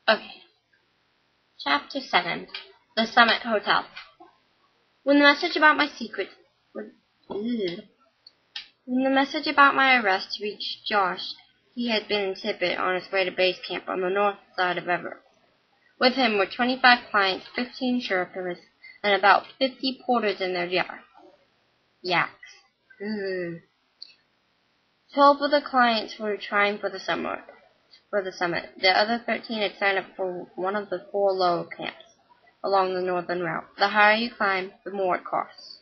Okay. Chapter 7. The Summit Hotel. When the message about my arrest reached Josh, he had been in Tippett on his way to base camp on the north side of Everett. With him were 25 clients, 15 Sherpas, and about 50 porters in their yaks. 12 of the clients were trying for the summit. The other 13 had signed up for one of the 4 low camps along the northern route. The higher you climb, the more it costs.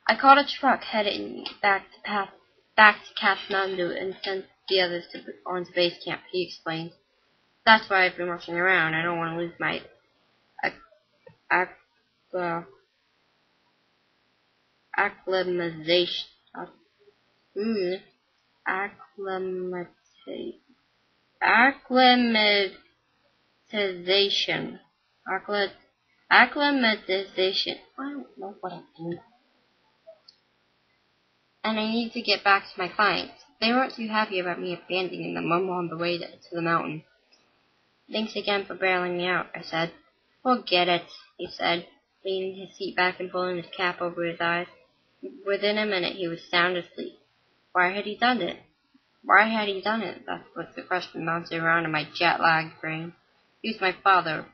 I caught a truck heading back to Kathmandu and sent the others on to base camp, he explained. That's why I've been rushing around. I don't want to lose my acclimatization. Acclimatization. I don't know what I'm doing. And I need to get back to my clients. They weren't too happy about me abandoning them on the way to the mountain. Thanks again for bailing me out, I said. Forget it, he said, leaning his seat back and pulling his cap over his eyes. Within a minute he was sound asleep. Why had he done it? That was the question bouncing around in my jet-lagged brain. He was my father.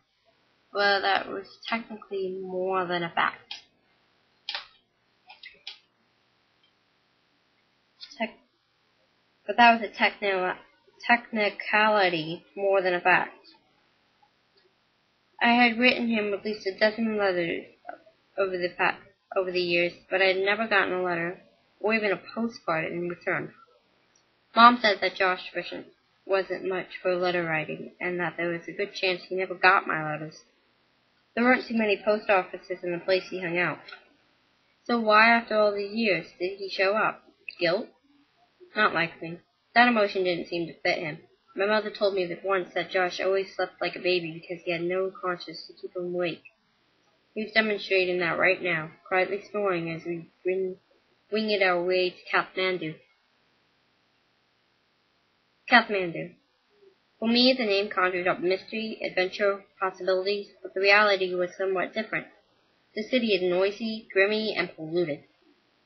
Well, that was technically more than a fact. But that was a technicality more than a fact. I had written him at least a dozen letters over the years, but I had never gotten a letter, or even a postcard in return. Mom said that Josh wasn't much for letter writing, and that there was a good chance he never got my letters. There weren't too many post offices in the place he hung out. So why, after all these years, did he show up? Guilt? Not likely. That emotion didn't seem to fit him. My mother told me that once that Josh always slept like a baby because he had no conscience to keep him awake. He was demonstrating that right now, quietly snoring as we winged our way to Kathmandu. For me, the name conjured up mystery, adventure, possibilities, but the reality was somewhat different. The city is noisy, grimy, and polluted.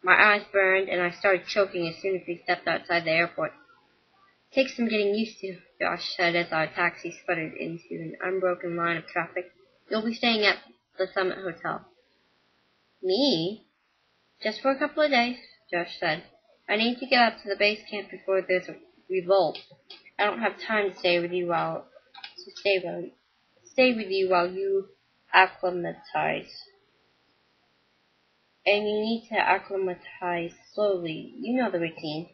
My eyes burned, and I started choking as soon as we stepped outside the airport. Takes some getting used to, Josh said as our taxi sputtered into an unbroken line of traffic. You'll be staying at the Summit Hotel. Me? Just for a couple of days, Josh said. I need to get up to the base camp before there's a revolt. I don't have time to stay with you while you acclimatize. And you need to acclimatize slowly. You know the routine.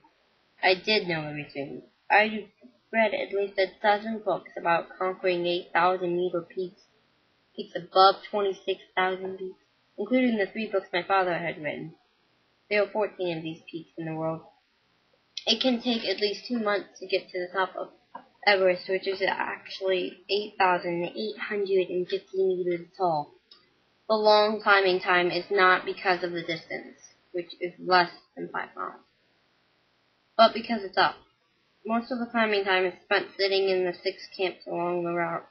I did know the routine. I read at least a dozen books about conquering 8,000-meter peaks above 26,000 feet, including the 3 books my father had written. There are 14 of these peaks in the world. It can take at least 2 months to get to the top of Everest, which is actually 8,850 meters tall. The long climbing time is not because of the distance, which is less than 5 miles, but because it's up. Most of the climbing time is spent sitting in the 6 camps along the route,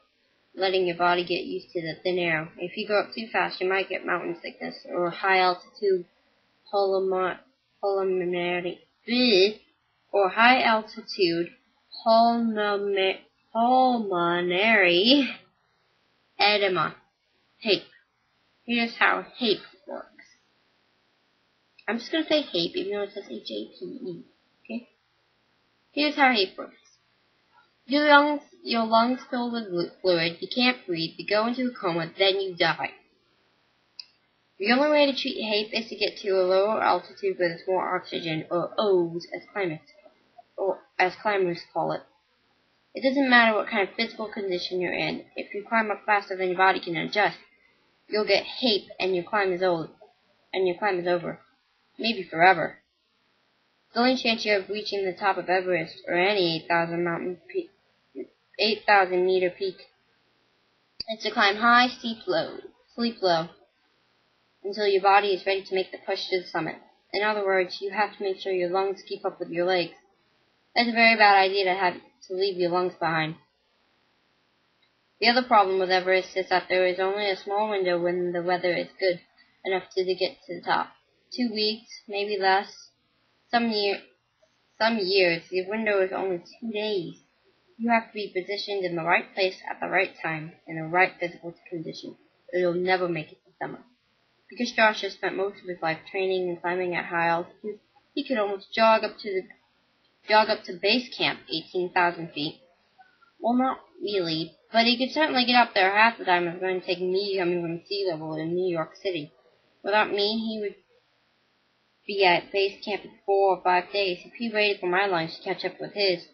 letting your body get used to the thin air. If you go up too fast, you might get mountain sickness or high-altitude pulmonary edema. HAPE. Here's how HAPE works. I'm just going to say HAPE, even though it says HAPE. Okay? Here's how HAPE works. Your lungs fill with fluid, you can't breathe, you go into a coma, then you die. The only way to treat HAPE is to get to a lower altitude where there's more oxygen, or O's, as climbers call it. It doesn't matter what kind of physical condition you're in. If you climb up faster than your body can adjust, you'll get HAPE and your climb is over. Maybe forever. The only chance you have of reaching the top of Everest or any 8,000 meter peak is to climb high, sleep low, until your body is ready to make the push to the summit. In other words, you have to make sure your lungs keep up with your legs. That's a very bad idea to leave your lungs behind. The other problem with Everest is that there is only a small window when the weather is good enough to get to the top. 2 weeks, maybe less. Some years, the window is only 2 days. You have to be positioned in the right place at the right time, in the right physical condition, or you'll never make it to summer. Because Josh has spent most of his life training and climbing at high altitudes, he could almost jog up to base camp, 18,000 feet. Well, not really, but he could certainly get up there half the time it's going to take me coming from sea level in New York City. Without me, he would be at base camp in 4 or 5 days. If he waited for my lunch to catch up with his,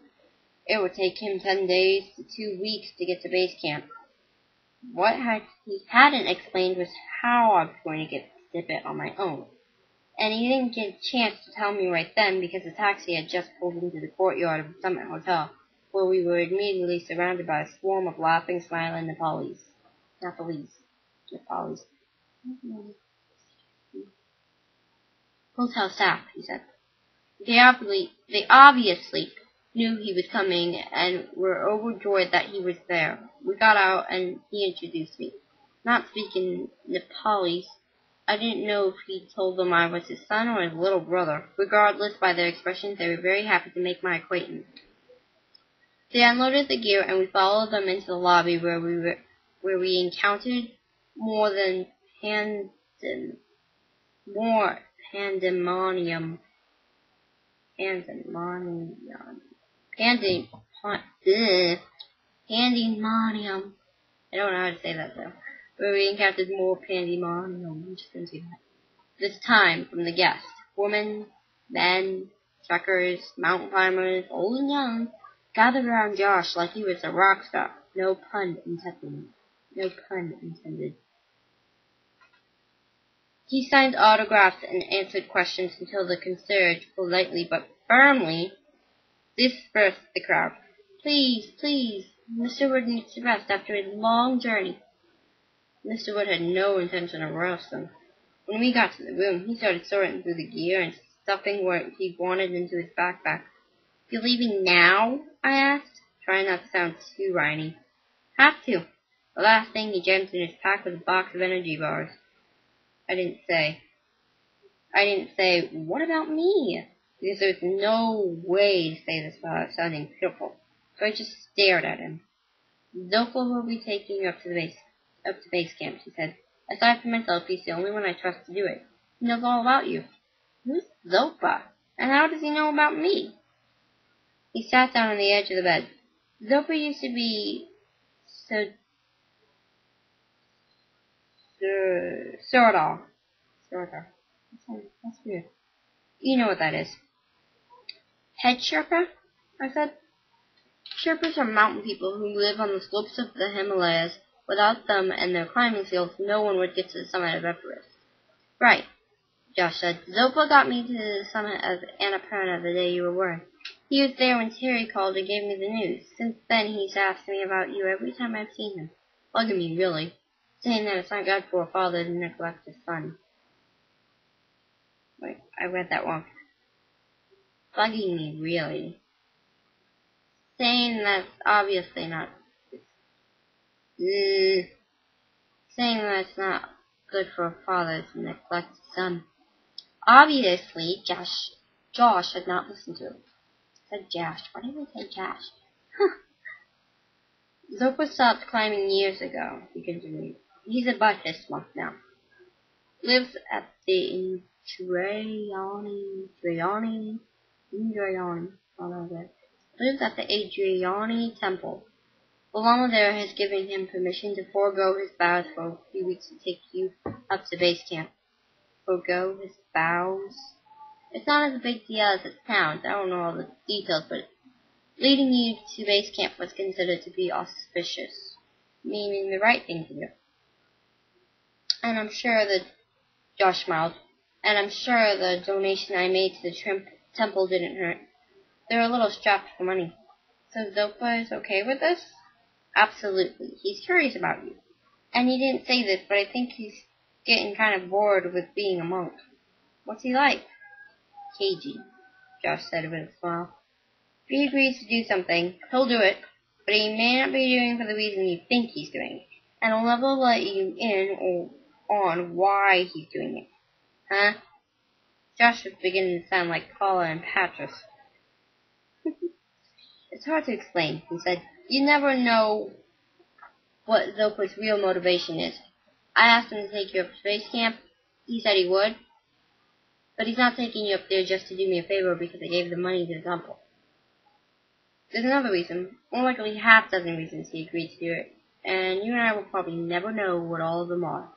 it would take him 10 days to 2 weeks to get to base camp. What he hadn't explained was how I was going to get to Tibet on my own. And he didn't get a chance to tell me right then because the taxi had just pulled into the courtyard of the Summit Hotel, where we were immediately surrounded by a swarm of laughing, smiling Nepalese. Hotel staff, he said. They obviously knew he was coming and were overjoyed that he was there. We got out and he introduced me. Not speaking Nepalese, I didn't know if he told them I was his son or his little brother. Regardless, by their expressions, they were very happy to make my acquaintance. They unloaded the gear and we followed them into the lobby where we encountered more pandemonium. Pandemonium. I don't know how to say that though. Where we encountered more pandemonium. This time from the guests. Women, men, truckers, mountain climbers, old and young, gathered around Josh like he was a rock star. No pun intended. He signed autographs and answered questions until the concierge politely but firmly dispersed the crowd. Please, Mr. Wood needs to rest after his long journey. Mr. Wood had no intention of resting. When we got to the room, he started sorting through the gear and stuffing what he wanted into his backpack. You leaving now? I asked, trying not to sound too whiny. Have to. The last thing he jammed in his pack was a box of energy bars. I didn't say, what about me? Because there's no way to say this without sounding pitiful. So I just stared at him. Zopa will be taking you up to base camp, she said. Aside from myself, he's the only one I trust to do it. He knows all about you. Who's Zopa? And how does he know about me? He sat down on the edge of the bed. Zopa used to be Sordar. That's weird. You know what that is. Head Sherpa? I said. Sherpas are mountain people who live on the slopes of the Himalayas. Without them and their climbing skills, no one would get to the summit of Everest. Right, Josh said. Zopa got me to the summit of Annapurna the day you were born. He was there when Terry called and gave me the news. Since then, he's asked me about you every time I've seen him. Bugging me, really. Saying that it's not good for a father to neglect his son. Wait, I read that wrong. Bugging me, really. Saying that's obviously not... saying that it's not good for a father to neglect his son. Obviously, Josh had not listened to it. I said Josh. Why did I say Josh? Zopa stopped climbing years ago, he continued. He's a Buddhist monk now. Lives at the Lives at the Adriani Temple. The Lama there has given him permission to forego his vows for a few weeks to take you up to base camp. Forego his vows? It's not as big deal as it sounds. I don't know all the details, but leading you to base camp was considered to be auspicious, meaning the right thing to do. And I'm sure that Josh smiled. And I'm sure the donation I made to the temple didn't hurt. They're a little strapped for money. So Zopa is okay with this? Absolutely. He's curious about you. And he didn't say this, but I think he's getting kind of bored with being a monk. What's he like? Cagey, Josh said with a smile. If he agrees to do something, he'll do it. but he may not be doing it for the reason you think he's doing it. And I'll never let you in or on why he's doing it. Huh? Josh was beginning to sound like Paula and Patras. It's hard to explain, he said. You never know what Zopa's real motivation is. I asked him to take you up to space camp. He said he would. But he's not taking you up there just to do me a favor because I gave the money to his uncle. There's another reason, more likely half dozen reasons he agreed to do it, and you and I will probably never know what all of them are.